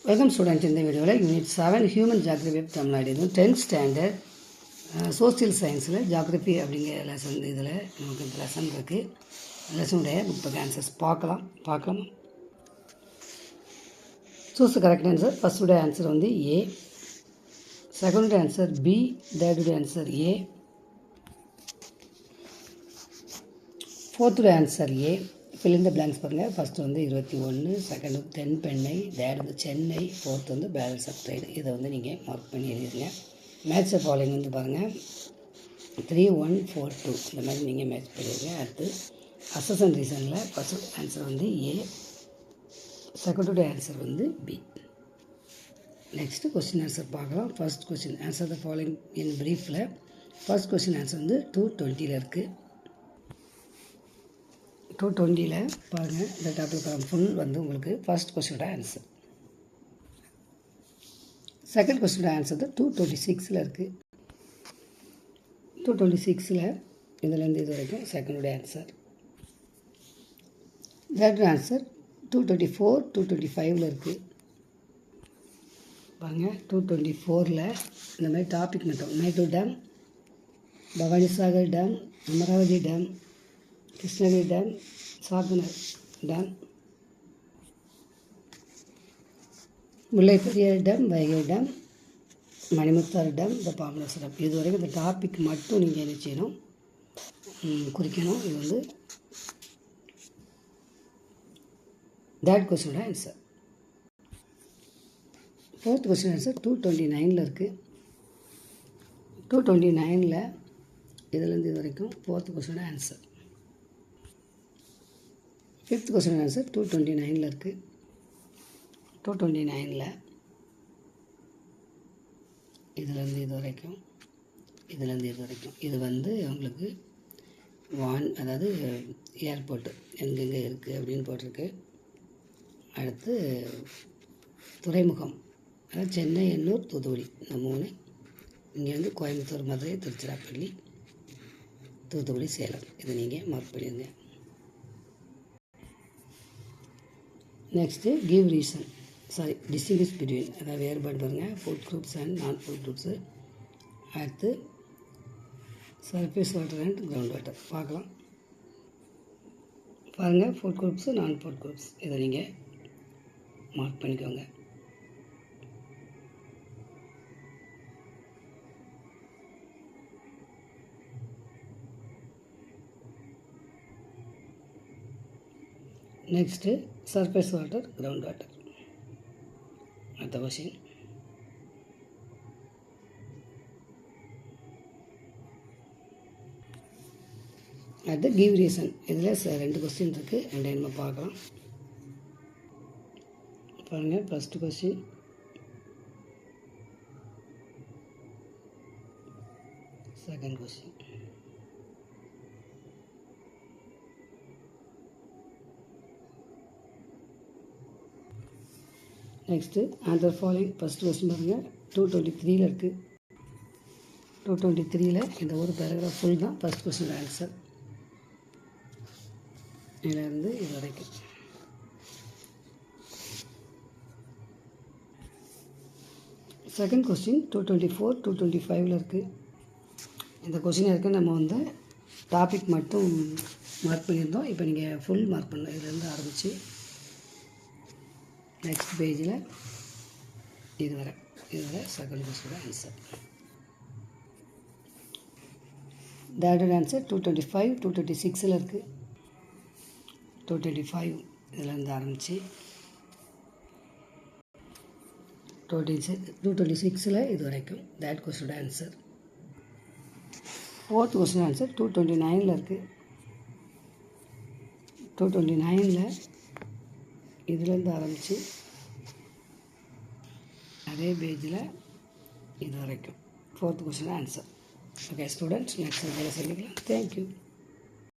Welcome students. இந்த வீடியோவில் unit 7 human geography of Tamil Nadu இது 10th ஸ்டாண்டர்ட் சோசியல் சயின்ஸில் ஜாகிரபி அப்படிங்கிற லெசன். இதில் நமக்கு இந்த லெசன் இருக்குது. லெசனுடைய புக் ஆன்சர்ஸ் பார்க்கலாம். Choose the correct answer. ஃபஸ்ட்டுடைய ஆன்சர் வந்து ஏ, செகண்டுடைய ஆன்சர் பி, தேர்டுடைய ஆன்சர் ஏ, ஃபோர்த்துடைய ஆன்சர் ஏ. ஃபில் இந்த பிளாங்க்ஸ் பாருங்கள். ஃபஸ்ட்டு வந்து 21, செகண்ட் தென்பெண்ணை, தேர்ட் வந்து சென்னை, ஃபோர்த் வந்து பேலன்ஸ் ஆஃப் ட்ரேடு. இதை வந்து நீங்கள் மார்க் பண்ணி எழுதிடுங்க. மேட்ச் ஃபாலோயிங் வந்து பாருங்கள் 3, 1, 4, 2 இந்த மாதிரி நீங்கள் மேட்ச் பண்ணிடுங்க. அடுத்து அசஸ் அண்ட் ரீசனில் ஃபஸ்ட் ஆன்சர் வந்து ஏ, செகண்டுடைய ஆன்சர் வந்து பி. நெக்ஸ்ட்டு கொஸ்டின் ஆன்சர் பார்க்கலாம். First question answer the following in ப்ரீஃபில். ஃபர்ஸ்ட் கொஸ்டின் ஆன்சர் வந்து 220 இருக்குது. 220 பாருங்கள். இந்த டாபிக் ஃபுல் வந்து உங்களுக்கு ஃபர்ஸ்ட் கொஸ்டினோட ஆன்சர். செகண்ட் கொஸ்டினோட ஆன்சர் தான் 226 இருக்குது. 226 இதுலேருந்து இது வரைக்கும் செகண்டோட ஆன்சர். தேர்ட் ஆன்சர் 224, 225 இருக்குது. பாருங்கள் 224 இந்த மாதிரி டாபிக் மட்டும் Mettur dam, Bhavanisagar dam, Amaravathi dam, Krishnagiri dam, Sathanur dam, Mullaperiyar dam, Vaigai dam, Manimuthar dam, இந்த பாபநாசம் டேம். இது வரைக்கும் இந்த டாபிக் மட்டும் நீங்கள் என்ன செய்யணும், குறிக்கணும். இது வந்து தேர்ட் கொஸ்டினோட ஆன்சர். ஃபோர்த் கொஸ்டின் ஆன்சர் 229 இருக்குது. 229 இதுலேருந்து இது வரைக்கும் ஃபோர்த் கொஸ்டினோட ஆன்சர். ஃபிஃப்த் கொஸ்டின் ஆன்சர் 229 இருக்குது. 229 இதுலேருந்து இது வரைக்கும், இதுலேருந்து இது வரைக்கும். இது வந்து உங்களுக்கு அதாவது ஏர்போர்ட்டு எங்கெங்கே இருக்குது அப்படின்னு போட்டிருக்கு. அடுத்து துறைமுகம், அதாவது சென்னை, எண்ணூர், தூத்துக்குடி இந்த 3. இங்கே வந்து கோயம்புத்தூர், மதுரை, திருச்சிராப்பள்ளி, தூத்துக்குடி, சேலம். இதை நீங்கள் மார்க் பண்ணிடுங்க. Next give reason, distinguish between, அதாவது வேறுபாடு பாருங்கள். ஃபுட் குரூப்ஸ் அண்ட் நான் ஃபுட் குரூப்ஸு. அடுத்து surface water and ground water பார்க்கலாம். பாருங்கள் ஃபுட் குரூப்ஸு, நான் ஃபுட் குரூப்ஸ். இதை நீங்கள் மார்க் பண்ணிக்கோங்க. Next surface water, ground water. அடுத்த கொஸ்டின் அடுத்து கிவ் ரீசன். இதில் 2 கொஸ்டின் இருக்குது. 2 நம்ம பார்க்கலாம். பாருங்கள் first question, second question. Next answer following. First question பாருங்கள் 223 இருக்குது. 223 இந்த ஒரு பேராகிராஃப் ஃபுல் தான் ஃபஸ்ட் கொஸ்டின் ஆன்சர். இதிலேருந்து இது வரைக்கும். செகண்ட் கொஸ்டின் 224, 225 இருக்குது. இந்த கொஸ்டின் இருக்குது. நம்ம வந்து டாபிக் மட்டும் மார்க் பண்ணியிருந்தோம். இப்போ நீங்கள் ஃபுல் மார்க் பண்ணணும். இதுலேருந்து ஆரம்பித்து நெக்ஸ்ட் பேஜில் இதுவரை செகண்ட் கொஸ்டினோட ஆன்சர். தேர்ட் ஆன்சர் 225, 226 இருக்குது. 225 இதுலேருந்து ஆரம்பித்து 226 இது வரைக்கும் தேர்ட் கொஸ்டினோட ஆன்சர். ஃபோர்த் கொஸ்டின் ஆன்சர் 229 இருக்குது. 229 இதுலேருந்து ஆரம்பித்து அதே பேஜில் இது வரைக்கும் fourth question answer. Okay students, next வீடியோவில் சந்திக்கலாம். தேங்க்யூ.